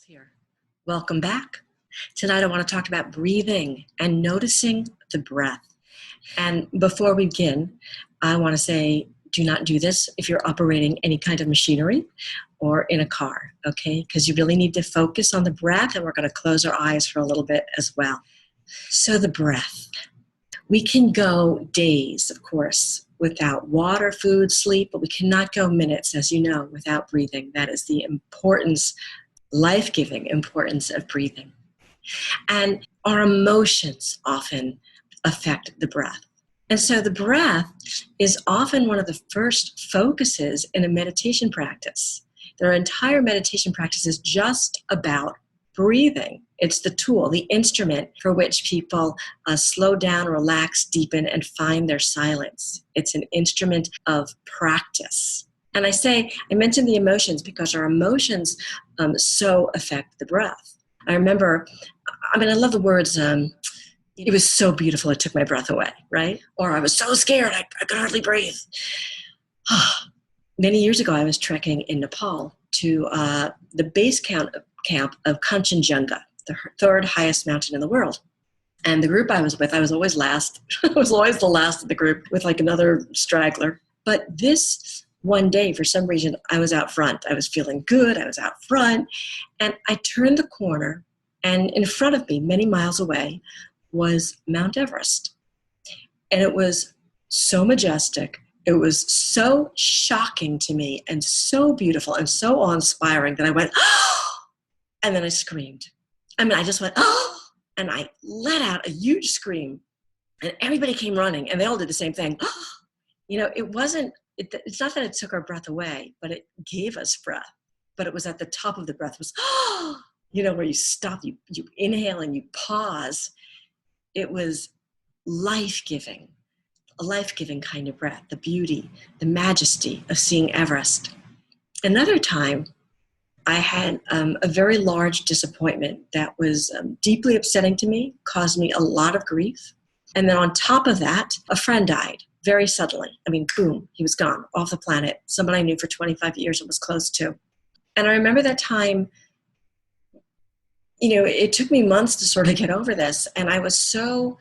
Here. Welcome back. Tonight I want to talk about breathing and noticing the breath. And before we begin, I want to say do not do this if you're operating any kind of machinery or in a car, okay? Because you really need to focus on the breath, and we're going to close our eyes for a little bit as well. So the breath. We can go days, of course, without water, food, sleep, but we cannot go minutes, as you know, without breathing. That is the importance, life-giving importance of breathing. And our emotions often affect the breath. And so the breath is often one of the first focuses in a meditation practice. Their entire meditation practice is just about breathing. It's the tool, the instrument for which people slow down, relax, deepen, and find their silence. It's an instrument of practice. And I mention the emotions because our emotions so affect the breath. I remember, I love the words, it was so beautiful it took my breath away, right? Or I was so scared I could hardly breathe. Many years ago, I was trekking in Nepal to the base camp of Kanchenjunga, the third highest mountain in the world. And the group I was with, I was always last. I was always the last of the group with like another straggler. But this one day, for some reason, I was out front. I was feeling good. I was out front. And I turned the corner, and in front of me, many miles away, was Mount Everest. And it was so majestic. It was so shocking to me and so beautiful and so awe-inspiring that I went, oh! And then I screamed. I just went, oh! And I let out a huge scream. And everybody came running, and they all did the same thing. It's not that it took our breath away, but it gave us breath. But it was at the top of the breath was, where you stop, you inhale and you pause. It was life-giving, a life-giving kind of breath, the beauty, the majesty of seeing Everest. Another time, I had a very large disappointment that was deeply upsetting to me, caused me a lot of grief. And then on top of that, a friend died very suddenly. Boom, he was gone, off the planet. Someone I knew for 25 years and was close to. And I remember that time, it took me months to sort of get over this. And I was I don't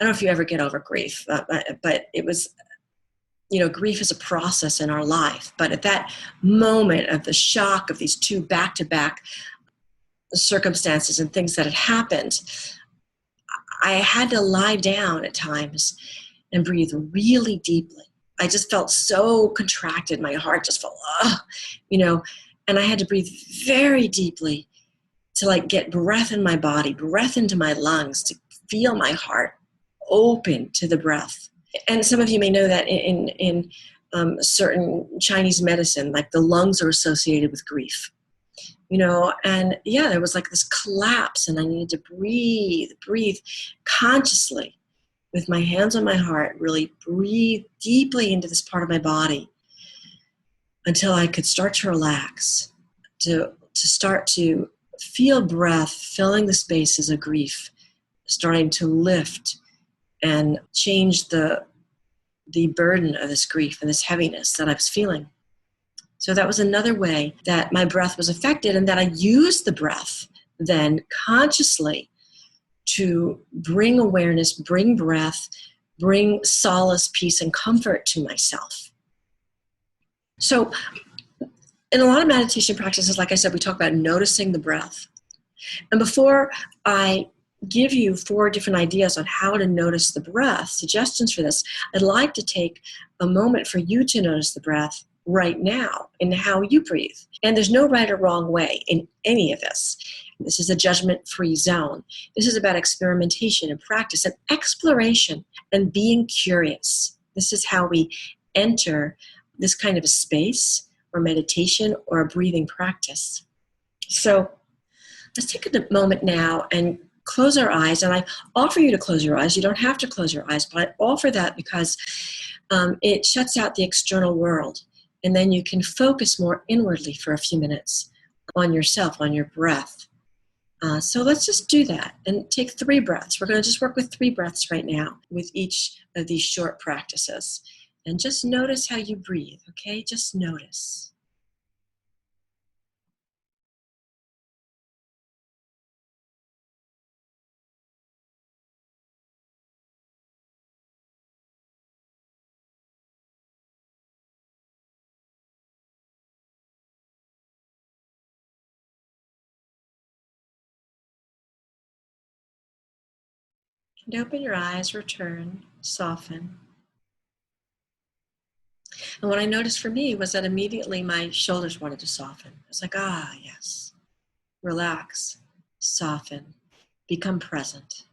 know if you ever get over grief, but it was, grief is a process in our life. But at that moment of the shock of these two back-to-back circumstances and things that had happened, I had to lie down at times and breathe really deeply. I just felt so contracted. My heart just felt, and I had to breathe very deeply to get breath in my body, breath into my lungs, to feel my heart open to the breath. And some of you may know that in certain Chinese medicine, the lungs are associated with grief. There was this collapse, and I needed to breathe consciously with my hands on my heart, really breathe deeply into this part of my body until I could start to relax, to start to feel breath filling the spaces of grief, starting to lift and change the burden of this grief and this heaviness that I was feeling. So that was another way that my breath was affected, and that I used the breath then consciously to bring awareness, bring breath, bring solace, peace, and comfort to myself. So in a lot of meditation practices, like I said, we talk about noticing the breath. And before I give you 4 different ideas on how to notice the breath, suggestions for this, I'd like to take a moment for you to notice the breath right now in how you breathe. And there's no right or wrong way in any of this. This is a judgment-free zone. This is about experimentation and practice and exploration and being curious. This is how we enter this kind of a space or meditation or a breathing practice. So let's take a moment now and close our eyes. And I offer you to close your eyes. You don't have to close your eyes, but I offer that because it shuts out the external world. And then you can focus more inwardly for a few minutes on yourself, on your breath. So let's just do that and take 3 breaths. We're going to just work with 3 breaths right now with each of these short practices. And just notice how you breathe, okay? Just notice. And open your eyes, return, soften. And what I noticed for me was that immediately my shoulders wanted to soften. I was like, yes. Relax, soften, become present.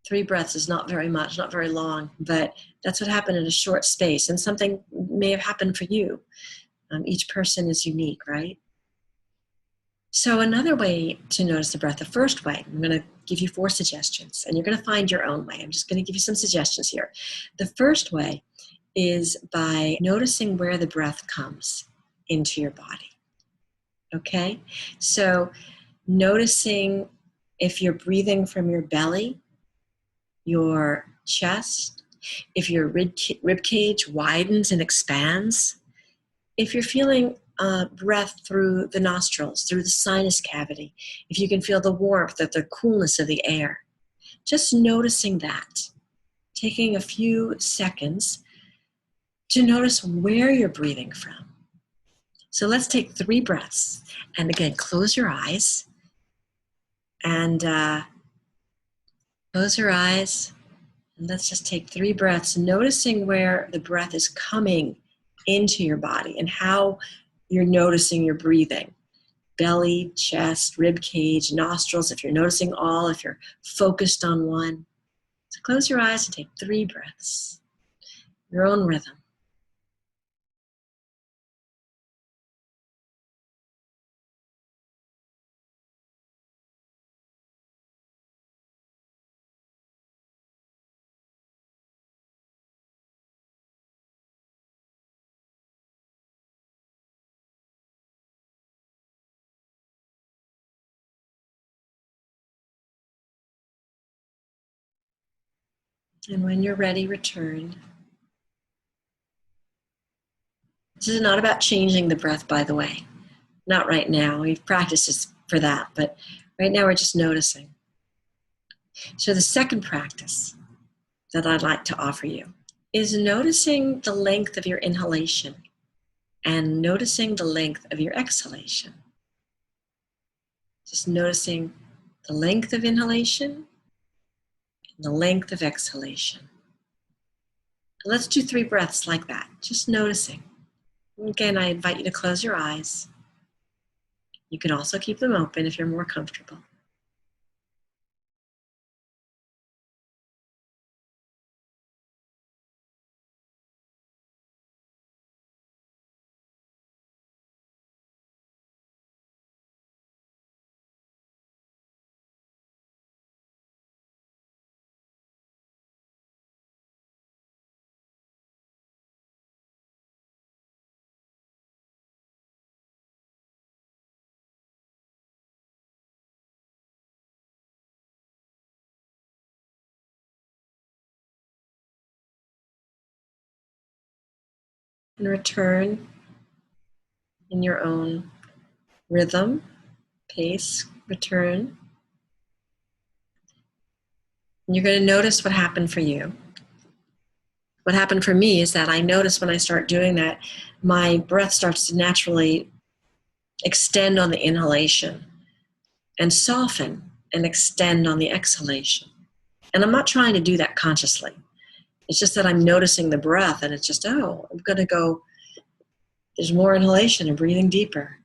3 breaths is not very much, not very long, but that's what happened in a short space. And something may have happened for you. Each person is unique, right? So another way to notice the breath, the first way, I'm going to give you 4 suggestions, and you're going to find your own way. I'm just going to give you some suggestions here. The first way is by noticing where the breath comes into your body. Okay? So noticing if you're breathing from your belly, your chest, if your rib cage widens and expands, if you're feeling breath through the nostrils, through the sinus cavity, if you can feel the warmth or the coolness of the air, just noticing that, taking a few seconds to notice where you're breathing from. So let's take 3 breaths. And again, close your eyes. And close your eyes. And let's just take 3 breaths, noticing where the breath is coming into your body and how you're noticing your breathing. Belly, chest, rib cage, nostrils, if you're noticing all, if you're focused on one. So close your eyes and take 3 breaths. Your own rhythm. And when you're ready, return. This is not about changing the breath, by the way. Not right now. We've practiced for that, but right now we're just noticing. So the second practice that I'd like to offer you is noticing the length of your inhalation and noticing the length of your exhalation. Just noticing the length of inhalation and the length of exhalation. Let's do 3 breaths like that, just noticing. Again, I invite you to close your eyes. You can also keep them open if you're more comfortable. And return in your own rhythm, pace, return. And you're going to notice what happened for you. What happened for me is that I notice when I start doing that, my breath starts to naturally extend on the inhalation and soften and extend on the exhalation. And I'm not trying to do that consciously. It's just that I'm noticing the breath and it's just, I'm going to go, there's more inhalation and breathing deeper.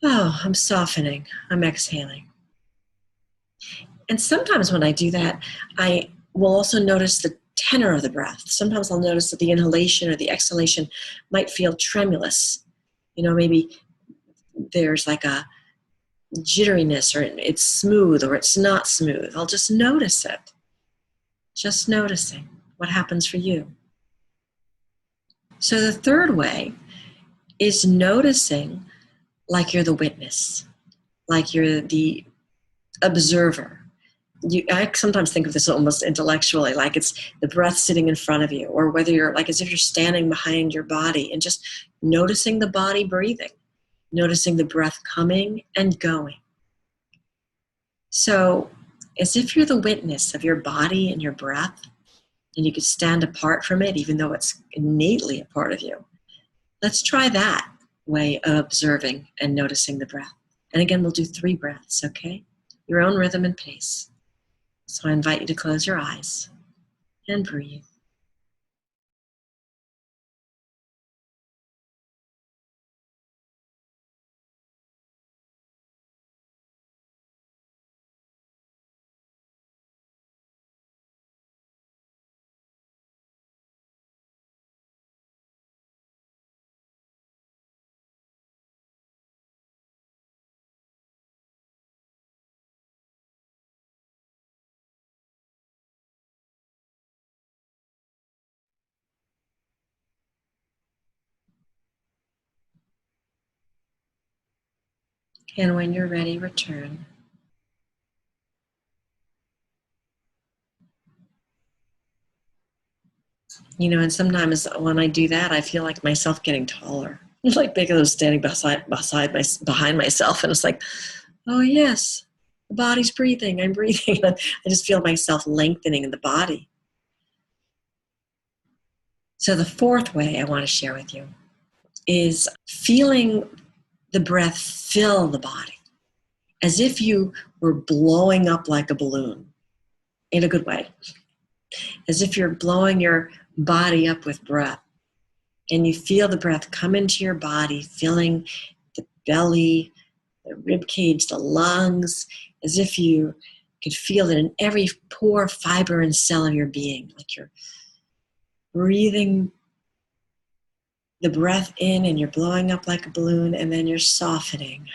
I'm softening, I'm exhaling. And sometimes when I do that, I will also notice the tenor of the breath. Sometimes I'll notice that the inhalation or the exhalation might feel tremulous. Maybe there's like a jitteriness, or it's smooth or it's not smooth. I'll just notice it. Just noticing what happens for you. So the third way is noticing like you're the witness, like you're the observer. I sometimes think of this almost intellectually, like it's the breath sitting in front of you, or whether you're like as if you're standing behind your body and just noticing the body breathing, noticing the breath coming and going. So as if you're the witness of your body and your breath, and you could stand apart from it, even though it's innately a part of you. Let's try that way of observing and noticing the breath. And again, we'll do 3 breaths, okay? Your own rhythm and pace. So I invite you to close your eyes and breathe. And when you're ready, return. And sometimes when I do that, I feel like myself getting taller. Like because I was standing behind myself, and it's like, oh yes, the body's breathing. I'm breathing. I just feel myself lengthening in the body. So the fourth way I want to share with you is feeling the breath fill the body, as if you were blowing up like a balloon, in a good way, as if you're blowing your body up with breath. And you feel the breath come into your body, filling the belly, the rib cage, the lungs, as if you could feel it in every pore, fiber, and cell of your being. Like you're breathing the breath in and you're blowing up like a balloon, and then you're softening,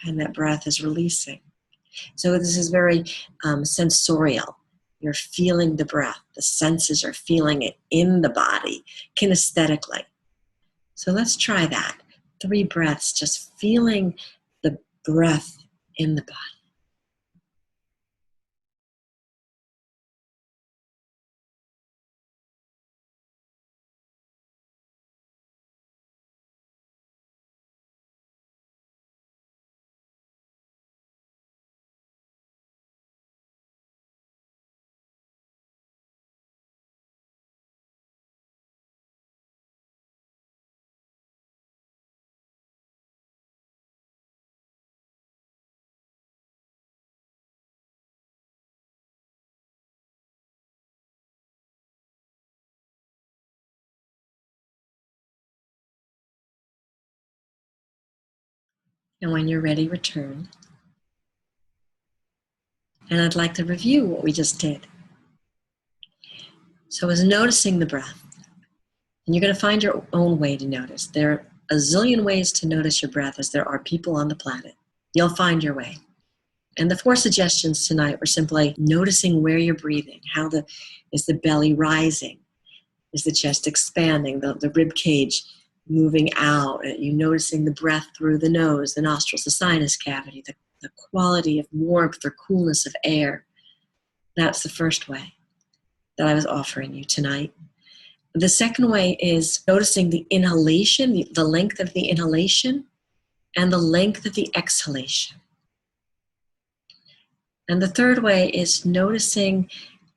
and that breath is releasing. So this is very sensorial. You're feeling the breath. The senses are feeling it in the body, kinesthetically. So let's try that. 3 breaths, just feeling the breath in the body. And when you're ready, return. And I'd like to review what we just did. So I was noticing the breath. And you're going to find your own way to notice. There are a zillion ways to notice your breath as there are people on the planet. You'll find your way. And the 4 suggestions tonight were simply noticing where you're breathing. Is the belly rising? Is the chest expanding? The rib cage moving out? You noticing the breath through the nose, the nostrils, the sinus cavity, the quality of warmth or coolness of air. That's the first way that I was offering you tonight. The second way is noticing the inhalation, the length of the inhalation, and the length of the exhalation. And the third way is noticing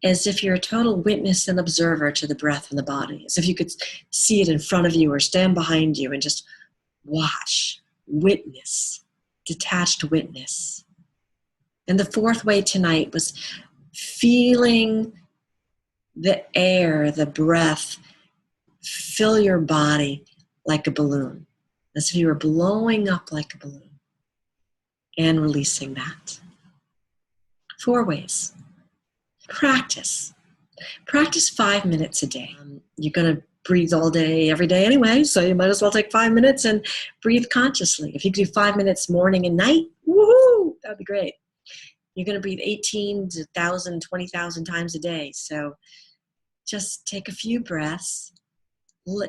as if you're a total witness and observer to the breath in the body, as if you could see it in front of you or stand behind you and just watch, witness, detached witness. And the fourth way tonight was feeling the air, the breath, fill your body like a balloon, as if you were blowing up like a balloon and releasing that. 4 ways. Practice. Practice 5 minutes a day. You're going to breathe all day, every day anyway, so you might as well take 5 minutes and breathe consciously. If you could do 5 minutes morning and night, woohoo, that would be great. You're going to breathe 18 to 1,000, 20,000 times a day. So just take a few breaths.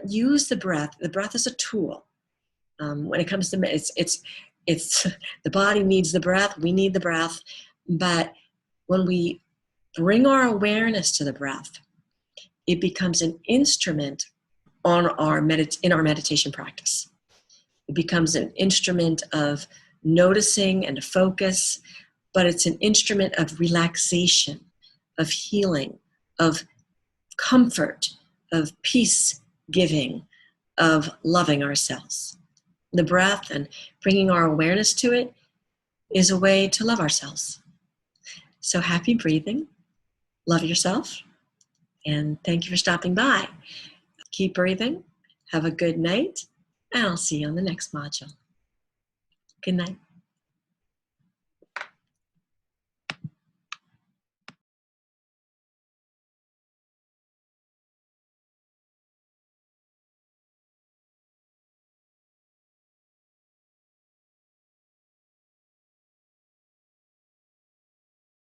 Use the breath. The breath is a tool. When it comes to it's the body needs the breath. We need the breath. But when we bring our awareness to the breath, it becomes an instrument in our meditation practice. It becomes an instrument of noticing and focus, but it's an instrument of relaxation, of healing, of comfort, of peace giving, of loving ourselves. The breath and bringing our awareness to it is a way to love ourselves. So happy breathing. Love yourself, and thank you for stopping by. Keep breathing. Have a good night, and I'll see you on the next module. Good night.